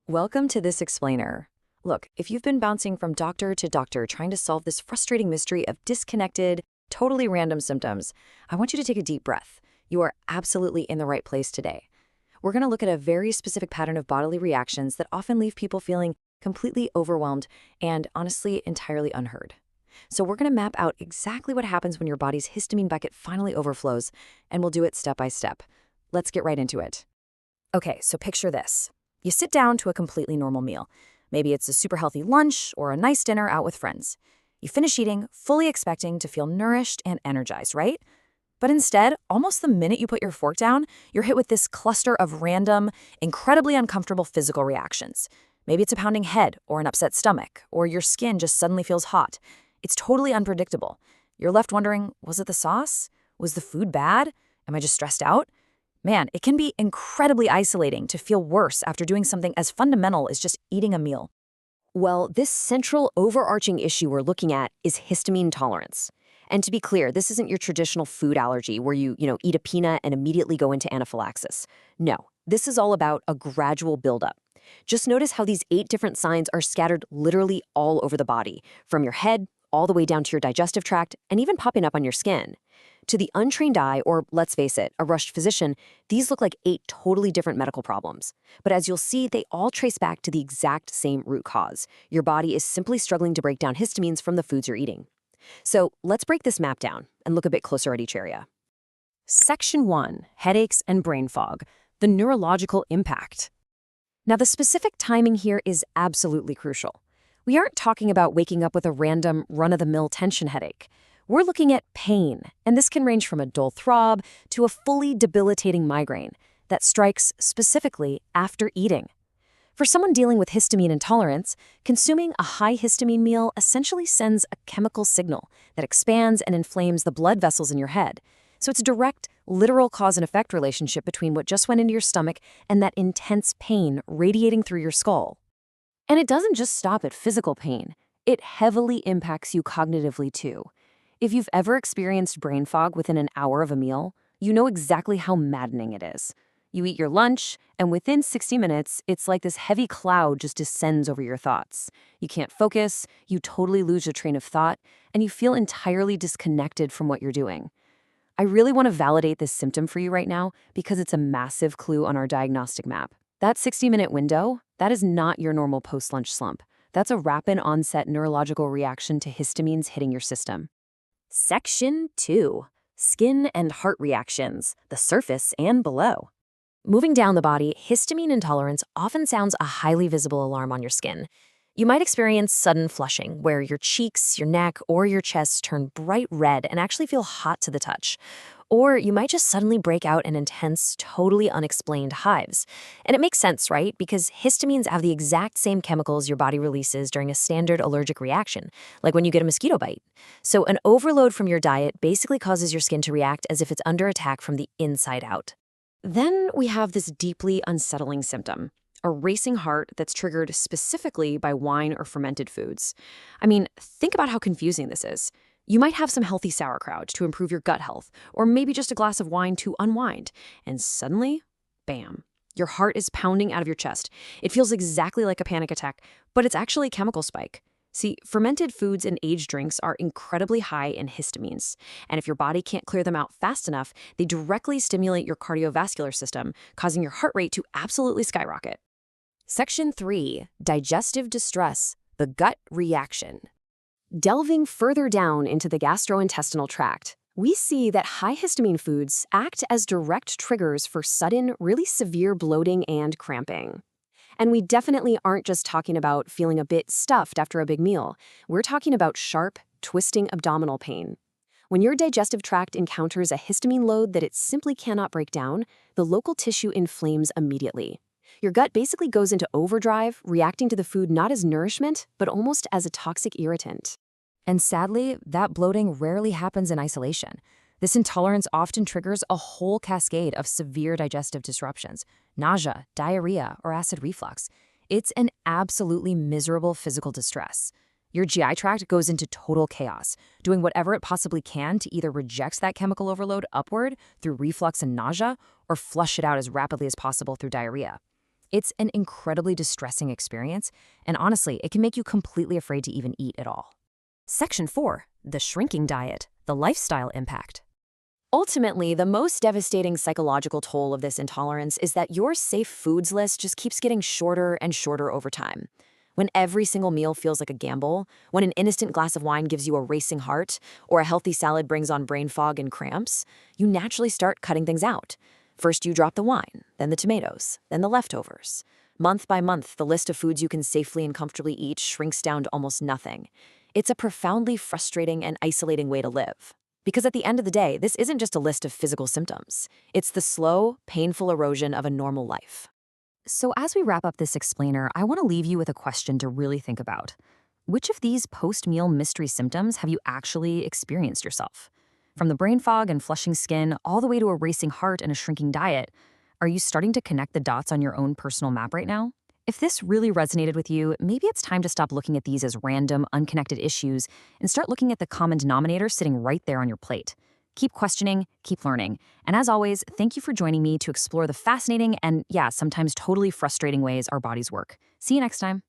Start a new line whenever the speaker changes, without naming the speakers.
Welcome to This Explainer. Look, if you've been bouncing from doctor to doctor trying to solve this frustrating mystery of disconnected, totally random symptoms, I want you to take a deep breath. You are absolutely in the right place today. We're going to look at a very specific pattern of bodily reactions that often leave people feeling completely overwhelmed and, honestly, entirely unheard. So we're going to map out exactly what happens when your body's histamine bucket finally overflows, and we'll do it step by step. Let's get right into it. Okay, so picture this. You sit down to a completely normal meal. Maybe it's a super healthy lunch or a nice dinner out with friends. You finish eating, fully expecting to feel nourished and energized, right? But instead, almost the minute you put your fork down, you're hit with this cluster of random, incredibly uncomfortable physical reactions. Maybe it's a pounding head or an upset stomach, or your skin just suddenly feels hot. It's totally unpredictable. You're left wondering, was it the sauce? Was the food bad? Am I just stressed out? Man, it can be incredibly isolating to feel worse after doing something as fundamental as just eating a meal.
Well, this central overarching issue we're looking at is histamine tolerance. And to be clear, this isn't your traditional food allergy where you eat a peanut and immediately go into anaphylaxis. No, this is all about a gradual buildup. Just notice how these 8 different signs are scattered literally all over the body, from your head all the way down to your digestive tract and even popping up on your skin. To the untrained eye, or let's face it, a rushed physician, these look like 8 totally different medical problems. But as you'll see, they all trace back to the exact same root cause. Your body is simply struggling to break down histamines from the foods you're eating. So let's break this map down and look a bit closer at each area.
Section 1, Headaches and Brain Fog, the Neurological Impact. Now, the specific timing here is absolutely crucial. We aren't talking about waking up with a random, run-of-the-mill tension headache. We're looking at pain, and this can range from a dull throb to a fully debilitating migraine that strikes specifically after eating. For someone dealing with histamine intolerance, consuming a high-histamine meal essentially sends a chemical signal that expands and inflames the blood vessels in your head. So it's a direct, literal cause and effect relationship between what just went into your stomach and that intense pain radiating through your skull. And it doesn't just stop at physical pain. It heavily impacts you cognitively too. If you've ever experienced brain fog within an hour of a meal, you know exactly how maddening it is. You eat your lunch, and within 60 minutes, it's like this heavy cloud just descends over your thoughts. You can't focus, you totally lose your train of thought, and you feel entirely disconnected from what you're doing. I really want to validate this symptom for you right now because it's a massive clue on our diagnostic map. That 60-minute window, that is not your normal post-lunch slump. That's a rapid onset neurological reaction to histamines hitting your system.
Section 2, Skin and Heart Reactions, the surface and below. Moving down the body, histamine intolerance often sounds a highly visible alarm on your skin. You might experience sudden flushing, where your cheeks, your neck, or your chest turn bright red and actually feel hot to the touch. Or you might just suddenly break out in intense, totally unexplained hives. And it makes sense, right? Because histamines have the exact same chemicals your body releases during a standard allergic reaction, like when you get a mosquito bite. So an overload from your diet basically causes your skin to react as if it's under attack from the inside out.
Then we have this deeply unsettling symptom, a racing heart that's triggered specifically by wine or fermented foods. I mean, think about how confusing this is. You might have some healthy sauerkraut to improve your gut health, or maybe just a glass of wine to unwind. And suddenly, bam, your heart is pounding out of your chest. It feels exactly like a panic attack, but it's actually a chemical spike. See, fermented foods and aged drinks are incredibly high in histamines. And if your body can't clear them out fast enough, they directly stimulate your cardiovascular system, causing your heart rate to absolutely skyrocket.
Section 3, Digestive Distress, the Gut Reaction. Delving further down into the gastrointestinal tract, we see that high histamine foods act as direct triggers for sudden, really severe bloating and cramping. And we definitely aren't just talking about feeling a bit stuffed after a big meal. We're talking about sharp, twisting abdominal pain. When your digestive tract encounters a histamine load that it simply cannot break down, the local tissue inflames immediately. Your gut basically goes into overdrive, reacting to the food not as nourishment, but almost as a toxic irritant.
And sadly, that bloating rarely happens in isolation. This intolerance often triggers a whole cascade of severe digestive disruptions, nausea, diarrhea, or acid reflux. It's an absolutely miserable physical distress. Your GI tract goes into total chaos, doing whatever it possibly can to either reject that chemical overload upward through reflux and nausea, or flush it out as rapidly as possible through diarrhea.
It's an incredibly distressing experience, and honestly, it can make you completely afraid to even eat at all. Section 4. The shrinking diet, the lifestyle impact.
Ultimately, the most devastating psychological toll of this intolerance is that your safe foods list just keeps getting shorter and shorter over time. When every single meal feels like a gamble, when an innocent glass of wine gives you a racing heart, or a healthy salad brings on brain fog and cramps, you naturally start cutting things out. First you drop the wine, then the tomatoes, then the leftovers. Month by month, the list of foods you can safely and comfortably eat shrinks down to almost nothing. It's a profoundly frustrating and isolating way to live. Because at the end of the day, this isn't just a list of physical symptoms. It's the slow, painful erosion of a normal life.
So as we wrap up this explainer, I want to leave you with a question to really think about. Which of these post-meal mystery symptoms have you actually experienced yourself? From the brain fog and flushing skin all the way to a racing heart and a shrinking diet, are you starting to connect the dots on your own personal map right now? If this really resonated with you, maybe it's time to stop looking at these as random, unconnected issues and start looking at the common denominator sitting right there on your plate. Keep questioning, keep learning. And as always, thank you for joining me to explore the fascinating and, yeah, sometimes totally frustrating ways our bodies work. See you next time.